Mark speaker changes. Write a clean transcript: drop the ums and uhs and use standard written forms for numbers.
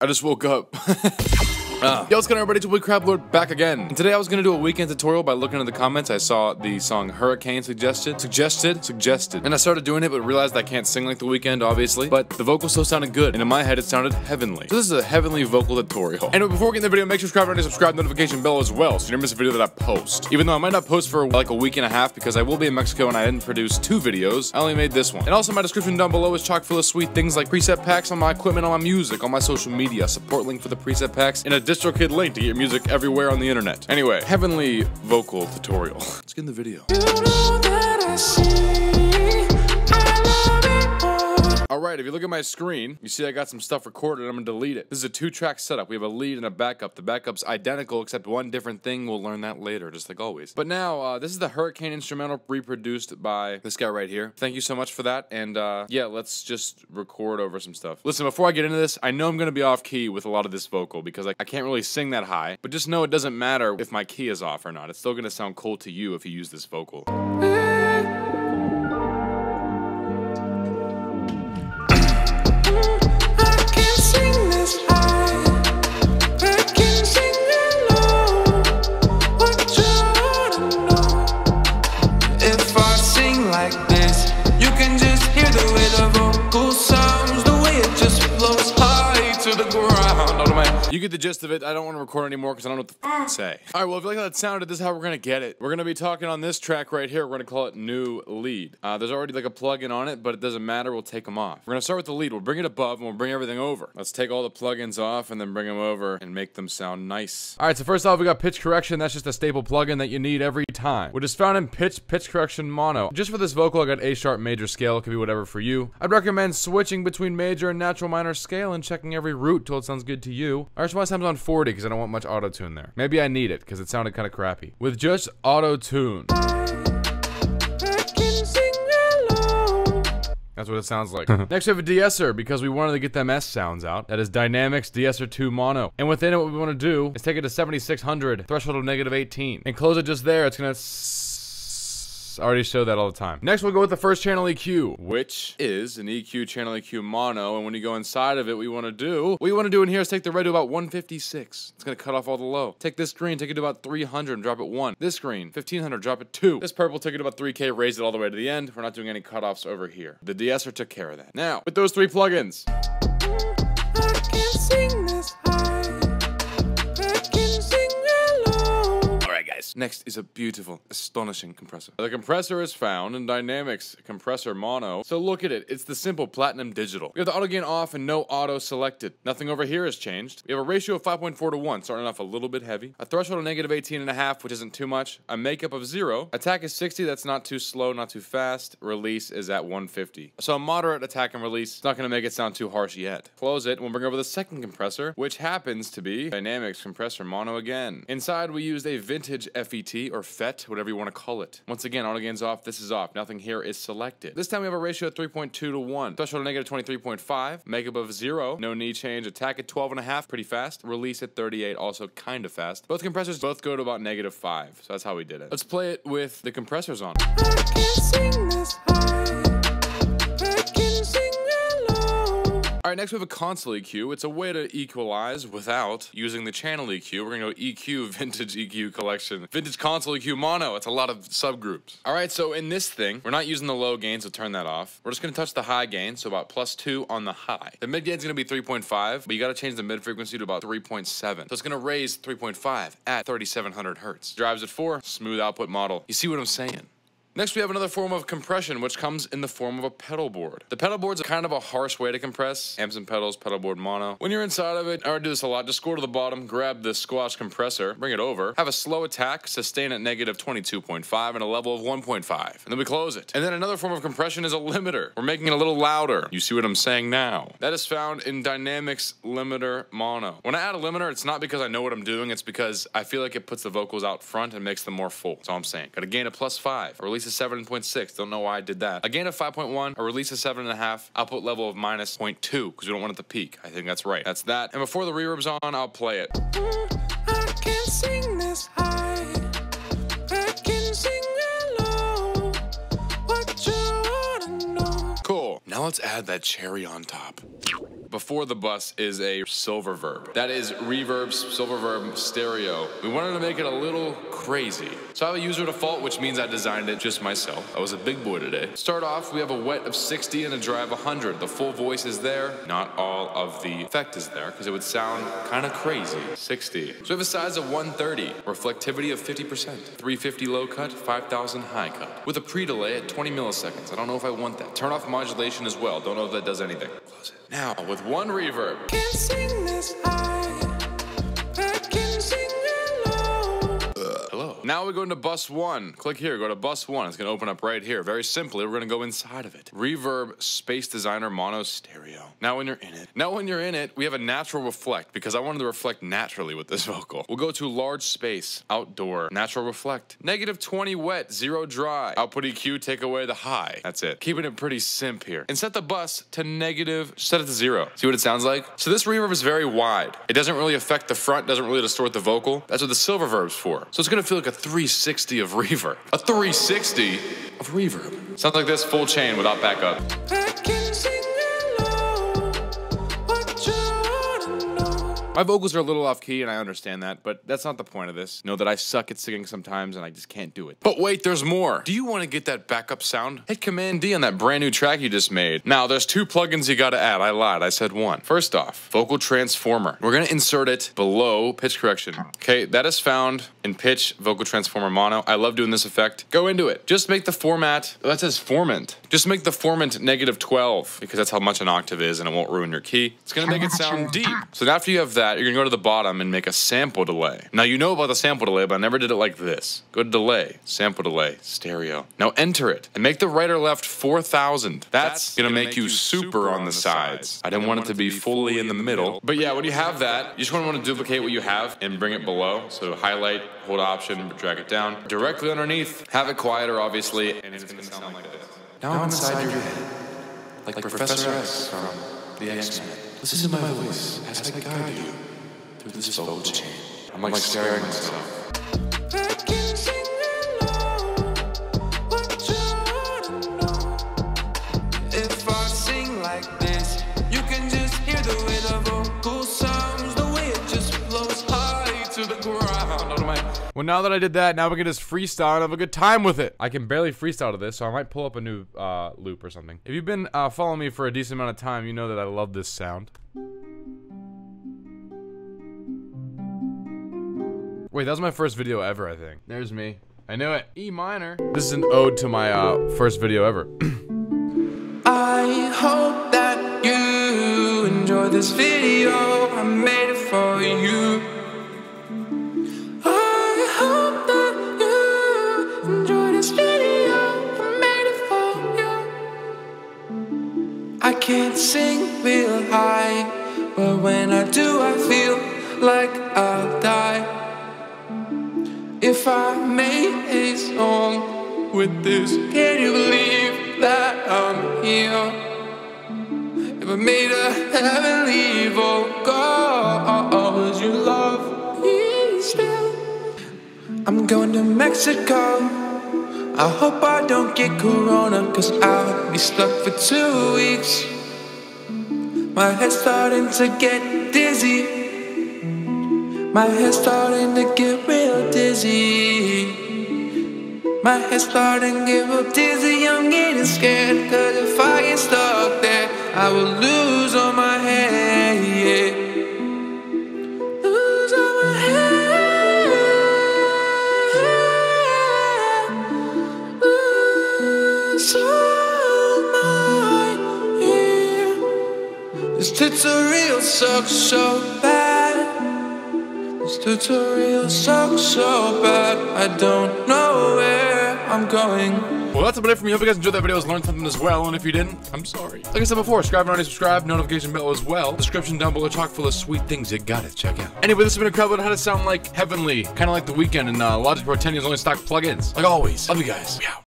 Speaker 1: I just woke up. Yo, what's going on, everybody? It's your boy CrabLord back again. And today I was gonna do a weekend tutorial. By looking at the comments, I saw the song Hurricane suggested. And I started doing it, but realized I can't sing like the Weeknd, obviously. But the vocal still sounded good, and in my head it sounded heavenly. So this is a heavenly vocal tutorial. Anyway, before we get in the video, make sure to subscribe, notification bell as well, so you never miss a video that I post. Even though I might not post for like a week and a half because I will be in Mexico and I didn't produce 2 videos, I only made this one. And also my description down below is chock full of sweet things like preset packs on my equipment, on my music, on my social media, support link for the preset packs, and a DistroKid link to get your music everywhere on the internet. Anyway, heavenly vocal tutorial. Let's get in the video. Alright, if you look at my screen, you see I got some stuff recorded. I'm gonna delete it. This is a 2-track setup. We have a lead and a backup. The backup's identical except one different thing. We'll learn that later, just like always. But now, this is the Hurricane instrumental reproduced by this guy right here. Thank you so much for that. And yeah, let's just record over some stuff. Listen, before I get into this, I know I'm gonna be off key with a lot of this vocal because I can't really sing that high. But just know it doesn't matter if my key is off or not. It's still gonna sound cool to you if you use this vocal. You get the gist of it. I don't want to record anymore because I don't know what the f to say. Alright, well, if you like how that sounded, this is how we're gonna get it. We're gonna be talking on this track right here. We're gonna call it New Lead. There's already like a plugin on it, but it doesn't matter. We'll take them off. We're gonna start with the lead. We'll bring it above and we'll bring everything over. Let's take all the plugins off and then bring them over and make them sound nice. Alright, so first off, we got pitch correction. That's just a staple plugin that you need every time, which is found in pitch correction mono. Just for this vocal, I got A sharp major scale. It could be whatever for you. I'd recommend switching between major and natural minor scale and checking every root till it sounds good to you. I just want sometimes on 40 because I don't want much auto-tune there. Maybe I need it because it sounded kind of crappy. With just auto-tune. That's what it sounds like. Next we have a de-esser because we wanted to get them S sounds out. That is Dynamics de-esser 2 mono. And within it, what we want to do is take it to 7600, threshold of -18, and close it just there. It's gonna I already show that all the time. Next, we'll go with the first channel EQ, which is an EQ channel EQ mono. And when you go inside of it, what you want to do in here is take the red to about 156. It's gonna cut off all the low. Take this green, take it to about 300 and drop it 1. This green, 1500, drop it 2. This purple, take it to about 3K, raise it all the way to the end. We're not doing any cutoffs over here. The de-esser took care of that. Now, with those 3 plugins. Next is a beautiful, astonishing compressor. The compressor is found in Dynamics Compressor Mono. So look at it. It's the simple Platinum Digital. We have the auto gain off and no auto selected. Nothing over here has changed. We have a ratio of 5.4 to 1, starting off a little bit heavy. A threshold of -18.5, which isn't too much. A makeup of 0. Attack is 60. That's not too slow, not too fast. Release is at 150. So a moderate attack and release. It's not going to make it sound too harsh yet. Close it and we'll bring over the second compressor, which happens to be Dynamics Compressor Mono again. Inside we used a vintage FET or FET, whatever you want to call it. Once again, auto gain's off, this is off. Nothing here is selected. This time we have a ratio of 3.2 to 1. Threshold of -23.5. Makeup of 0. No knee change. Attack at 12.5, pretty fast. Release at 38, also kind of fast. Both compressors both go to about -5. So that's how we did it. Let's play it with the compressors on. Alright, next we have a console EQ. It's a way to equalize without using the channel EQ. We're gonna go EQ, Vintage EQ Collection. Vintage Console EQ Mono. It's a lot of subgroups. Alright, so in this thing, we're not using the low gain, so turn that off. We're just gonna touch the high gain, so about +2 on the high. The mid gain's gonna be 3.5, but you gotta change the mid frequency to about 3.7. So it's gonna raise 3.5 at 3700 hertz. Drives at 4, smooth output model. You see what I'm saying? Next, we have another form of compression, which comes in the form of a pedal board. The pedal board's kind of a harsh way to compress. Amps and pedals, pedal board mono. When you're inside of it, I already do this a lot. Just scroll to the bottom, grab the squash compressor, bring it over, have a slow attack, sustain at -22.5, and a level of 1.5. And then we close it. And then another form of compression is a limiter. We're making it a little louder. You see what I'm saying now? That is found in Dynamics Limiter Mono. When I add a limiter, it's not because I know what I'm doing. It's because I feel like it puts the vocals out front and makes them more full. That's all I'm saying. Got a gain of +5. Release of 7.6. Don't know why I did that. A gain of 5.1, a release of 7.5, output level of -0.2 because we don't want it to peak. I think that's right. That's that. And before the reverb's on, I'll play it. I can sing this high. I can sing low. What you wanna know. Cool. Now let's add that cherry on top. before the bus is a silver verb. That is reverbs, silver verb, stereo. We wanted to make it a little crazy. So I have a user default, which means I designed it just myself. I was a big boy today. Start off, we have a wet of 60 and a dry of 100. The full voice is there. Not all of the effect is there because it would sound kind of crazy. 60. So we have a size of 130, reflectivity of 50%, 350 low cut, 5000 high cut, with a pre-delay at 20 milliseconds. I don't know if I want that. Turn off modulation as well. Don't know if that does anything. Close it. Now, with one reverb.
Speaker 2: Can't sing this high, I can sing low.
Speaker 1: Hello. Now we go into bus 1. Click here, go to bus 1. It's gonna open up right here. Very simply, we're gonna go inside of it. Reverb, Space Designer, Mono, Stereo. Now when you're in it, we have a natural reflect because I wanted to reflect naturally with this vocal. We'll go to large space, outdoor, natural reflect. -20 wet, 0 dry. Output EQ, take away the high. That's it. Keeping it pretty simp here. And set the bus to negative, set it to 0. See what it sounds like? So this reverb is very wide. It doesn't really affect the front, doesn't really distort the vocal. That's what the silver verb's for. So it's gonna feel like a 360 of reverb. A 360 of reverb. Sounds like this, full chain without backup.
Speaker 2: I can sing low, what you oughta know.
Speaker 1: My vocals are a little off key and I understand that, but that's not the point of this. Know that I suck at singing sometimes and I just can't do it. But wait, there's more. Do you want to get that backup sound? Hit Command D on that brand new track you just made. Now, there's 2 plugins you gotta add. I lied, I said 1. First off, Vocal Transformer. We're gonna insert it below pitch correction. Okay, that is found in pitch, Vocal Transformer mono. I love doing this effect. Go into it. Just make the format, that says formant. Just make the formant -12 because that's how much an octave is and it won't ruin your key. It's gonna make it sound deep. So now after you have that, you're gonna go to the bottom and make a sample delay. Now you know about the sample delay, but I never did it like this. Go to delay, sample delay, stereo. Now enter it and make the right or left 4000. That's gonna make you super on the sides. I didn't want it to be fully in the middle. But yeah, when you have that, you just want to duplicate what you have and bring it below. So highlight, hold Option, drag it down. Directly underneath, have it quieter obviously, and it's gonna sound like this. Now I'm inside your head, like Professor S from the X-Men. Listen to my voice as I guide you through this vocal chain. I'm like staring at myself.
Speaker 2: I can sing low, what you oughta know. If I sing like this, you can just hear the way the vocal sounds, the way it just flows high to the ground.
Speaker 3: Well, now that I did that, now we can just freestyle and have a good time with it. I can barely freestyle to this, so I might pull up a new loop or something. If you've been following me for a decent amount of time, you know that I love this sound. Wait, that was my first video ever, I think. There's me. I knew it. E minor. This is an ode to my first video ever.
Speaker 2: I hope that you enjoy this video. I made it for you. I hope that you enjoy this video. I made it for you. I can't sing real high, but when I do, I feel like I'll die. If I made a song with this, can you believe that I'm here? If I made a heavenly vocal, you love me still. I'm going to Mexico. I hope I don't get corona, cause I'll be stuck for 2 weeks. My head's starting to get dizzy. My head's starting to get real dizzy. My head's starting to get real dizzy. I'm getting scared, cause if I get stuck there, I will lose all my head, yeah. Lose all my head. Lose all my hair. This tutorial sucks so bad. This tutorial sucks so bad. I don't know where I'm going.
Speaker 3: Well, that's about it for me. Hope you guys enjoyed that video, learned something as well, and if you didn't, I'm sorry. Like I said before, subscribe if you're not already subscribed, notification bell as well. Description down below, chock full of sweet things you gotta check out. Anyway, this has been a CrabLord how to sound like Heavenly, kind of like the Weeknd and Logic Pro 10 years only stock plugins. Like always, love you guys. We out.